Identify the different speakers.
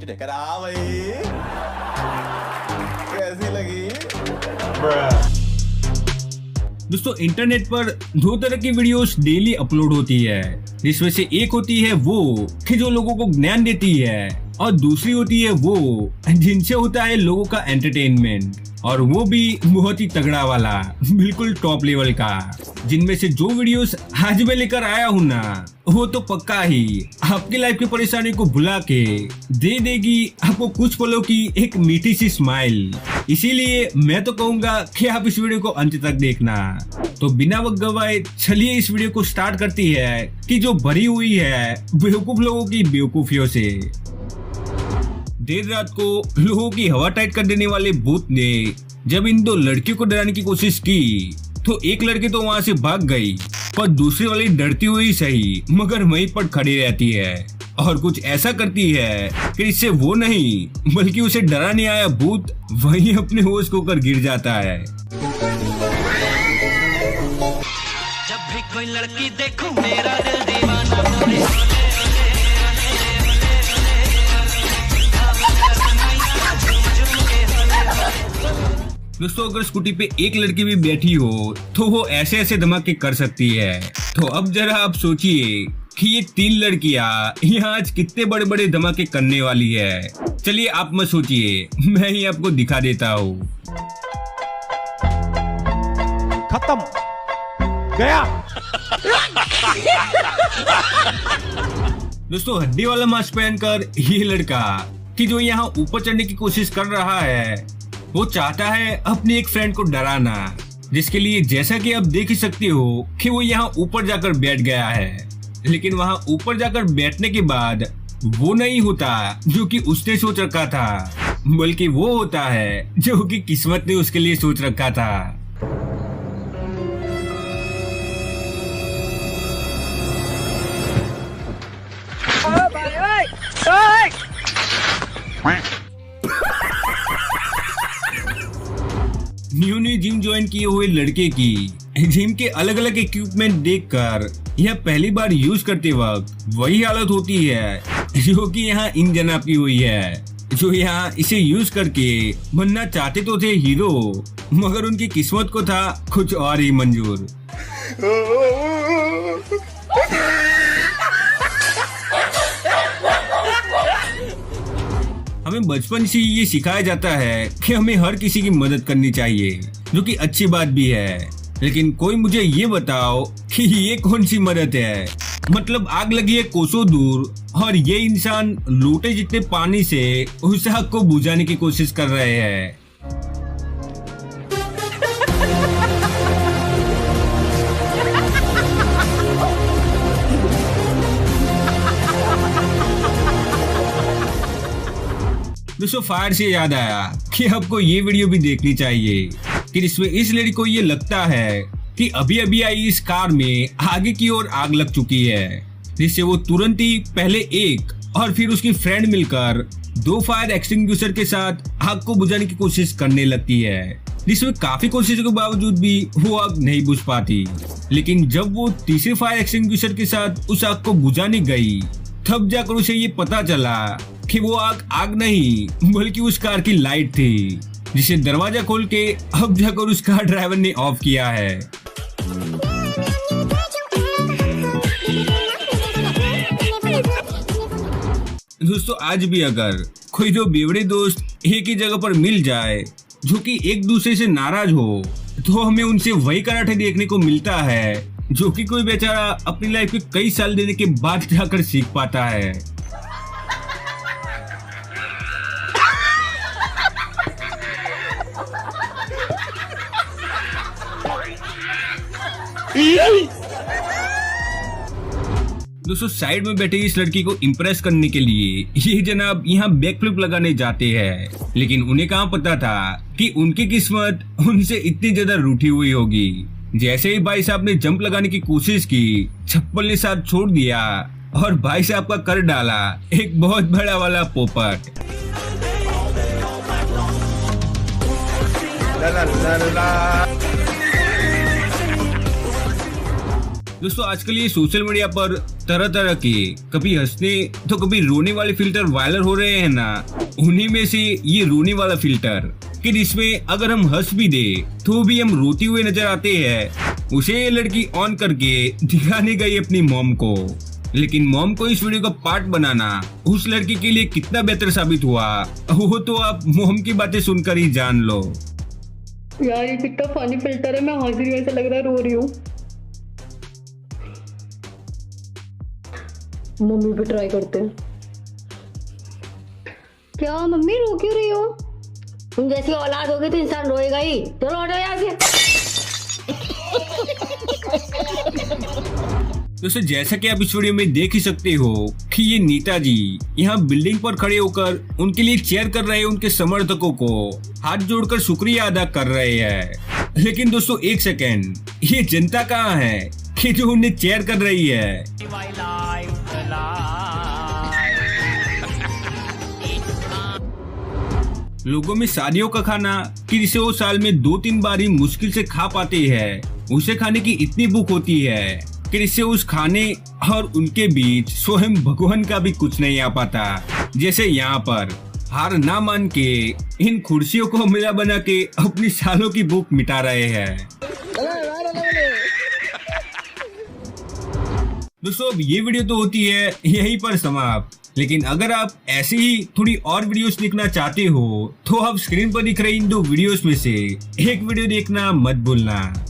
Speaker 1: ढक्कर भाई कैसी लगी?
Speaker 2: दोस्तों इंटरनेट पर दो तरह की वीडियोस डेली अपलोड होती है, जिसमें से एक होती है वो कि जो लोगों को ज्ञान देती है और दूसरी होती है वो जिनसे होता है लोगों का एंटरटेनमेंट, और वो भी बहुत ही तगड़ा वाला, बिल्कुल टॉप लेवल का। जिनमें से जो वीडियोस आज मैं लेकर आया हूँ ना, वो तो पक्का ही आपकी लाइफ की परेशानी को भुला के दे देगी आपको कुछ पलों की एक मीठी सी स्माइल। इसीलिए मैं तो कहूँगा कि आप इस वीडियो को अंत तक देखना। तो बिना वक्त गवाए चलिए इस वीडियो को स्टार्ट करती है कि जो भरी हुई है बेवकूफ लोगों की बेवकूफियों से। देर रात को लोगों की हवा टाइट कर देने वाले भूत ने जब इन दो लड़कियों को डराने की कोशिश की तो एक लड़की तो वहाँ से भाग गई, पर दूसरी वाली डरती हुई सही मगर वहीं पर खड़ी रहती है और कुछ ऐसा करती है कि इससे वो नहीं बल्कि उसे डराने आया भूत वहीं अपने होश खोकर गिर जाता है।
Speaker 3: जब भी कोई लड़की देखूं मेरा दिल दीवाना।
Speaker 2: दोस्तों अगर स्कूटी पे एक लड़की भी बैठी हो तो वो ऐसे ऐसे धमाके कर सकती है। तो अब जरा आप सोचिए कि ये तीन लड़कियां यहाँ आज कितने बड़े बड़े धमाके करने वाली है। चलिए आप मत सोचिए, मैं ही आपको दिखा देता हूँ।
Speaker 4: खत्म गया।
Speaker 2: दोस्तों हड्डी वाला मास्क पहनकर ये लड़का कि जो यहाँ ऊपर चढ़ने की कोशिश कर रहा है वो चाहता है अपनी एक फ्रेंड को डराना, जिसके लिए जैसा कि आप देख ही सकते हो कि वो यहाँ ऊपर जाकर बैठ गया है। लेकिन वहाँ ऊपर जाकर बैठने के बाद वो नहीं होता जो कि उसने सोच रखा था, बल्कि वो होता है जो कि किस्मत ने उसके लिए सोच रखा था। न्यू जिम ज्वाइन किए हुए लड़के की जिम के अलग अलग इक्विपमेंट देखकर यह पहली बार यूज करते वक्त वही हालत होती है जो कि यहाँ इन जनाब की हुई है, जो यहाँ इसे यूज करके बनना चाहते तो थे हीरो, मगर उनकी किस्मत को था कुछ और ही मंजूर। हमें बचपन से ये सिखाया जाता है कि हमें हर किसी की मदद करनी चाहिए, जो कि अच्छी बात भी है। लेकिन कोई मुझे ये बताओ कि ये कौन सी मदद है? मतलब आग लगी है कोसों दूर और ये इंसान लोटे जितने पानी से उस आग को बुझाने की कोशिश कर रहे हैं। दोस्तों फायर से याद आया कि आपको ये वीडियो भी देखनी चाहिए कि इसमें इस लड़की को ये लगता है कि अभी अभी आई इस कार में आगे की ओर आग लग चुकी है, जिससे वो तुरंत ही पहले एक और फिर उसकी फ्रेंड मिलकर दो फायर एक्सटिंग्विशर के साथ आग को बुझाने की कोशिश करने लगती है, जिसमें काफी कोशिशों के बावजूद भी वो आग नहीं बुझ पाती। लेकिन जब वो तीसरे फायर एक्सटिंग्विशर के साथ उस आग को बुझाने गई तब जाकर उसे ये पता चला कि वो आग नहीं बल्कि उस कार की लाइट थी, जिसे दरवाजा खोल के अब जाकर उस कार ड्राइवर ने ऑफ किया है। दोस्तों आज भी अगर कोई दो बेवड़े दोस्त एक ही जगह पर मिल जाए जो कि एक दूसरे से नाराज हो तो हमें उनसे वही कराटे देखने को मिलता है जो कि कोई बेचारा अपनी लाइफ के कई साल देने के बाद जाकर सीख पाता है। दोस्तों साइड में बैठे इस लड़की को इम्प्रेस करने के लिए ये जनाब यहाँ बैक फ्लिप लगाने जाते हैं, लेकिन उन्हें कहाँ पता था कि उनकी किस्मत उनसे इतनी ज्यादा रूठी हुई होगी। जैसे ही भाई साहब ने जंप लगाने की कोशिश की, चप्पल ने साथ छोड़ दिया और भाई साहब का कर डाला एक बहुत बड़ा वाला पोपट। दोस्तों आजकल ये सोशल मीडिया पर तरह तरह के कभी हंसने तो कभी रोने वाले फिल्टर वायरल हो रहे हैं ना, उन्हीं में से ये रोने वाला फिल्टर कि जिसमें अगर हम हंस भी दे तो भी हम रोते हुए नजर आते हैं, उसे ये लड़की ऑन करके दिखाने गई अपनी मॉम को। लेकिन मॉम को इस वीडियो का पार्ट बनाना उस लड़की के लिए कितना बेहतर साबित हुआ, वो तो आप मॉम की बातें सुनकर ही जान लो।
Speaker 1: यार ये कितना फनी फिल्टर है, मैं हंस रही हूँ, ऐसा लग रहा है रो रही हूँ। मम्मी पे ट्राई करते हैं। क्या मम्मी रो क्यों रही हो?
Speaker 5: तुम जैसी औलाद होगी तो इंसान रोएगा ही। चलो हटो यहाँ से।
Speaker 2: दोस्तों जैसा कि आप इस वीडियो में देख ही सकते हो कि ये नेताजी यहाँ बिल्डिंग पर खड़े होकर उनके लिए चेयर कर रहे उनके समर्थकों को हाथ जोड़कर शुक्रिया अदा कर रहे हैं। लेकिन दोस्तों एक सेकेंड, ये जनता कहाँ है कि जो उन्हें चेयर कर रही है? लोगों में शादियों का खाना कि जिसे वो साल में 2-3 बार ही मुश्किल से खा पाते हैं, उसे खाने की इतनी भूख होती है कि जिससे उस खाने और उनके बीच स्वयं भगवान का भी कुछ नहीं आ पाता। जैसे यहाँ पर हार ना मान के इन कुर्सियों को मिला बना के अपनी सालों की भूख मिटा रहे हैं। दोस्तों अब ये वीडियो तो होती है यहीं पर समाप्त, लेकिन अगर आप ऐसे ही थोड़ी और वीडियोस देखना चाहते हो तो आप स्क्रीन पर दिख रही इन 2 वीडियोस में से एक वीडियो देखना मत भूलना।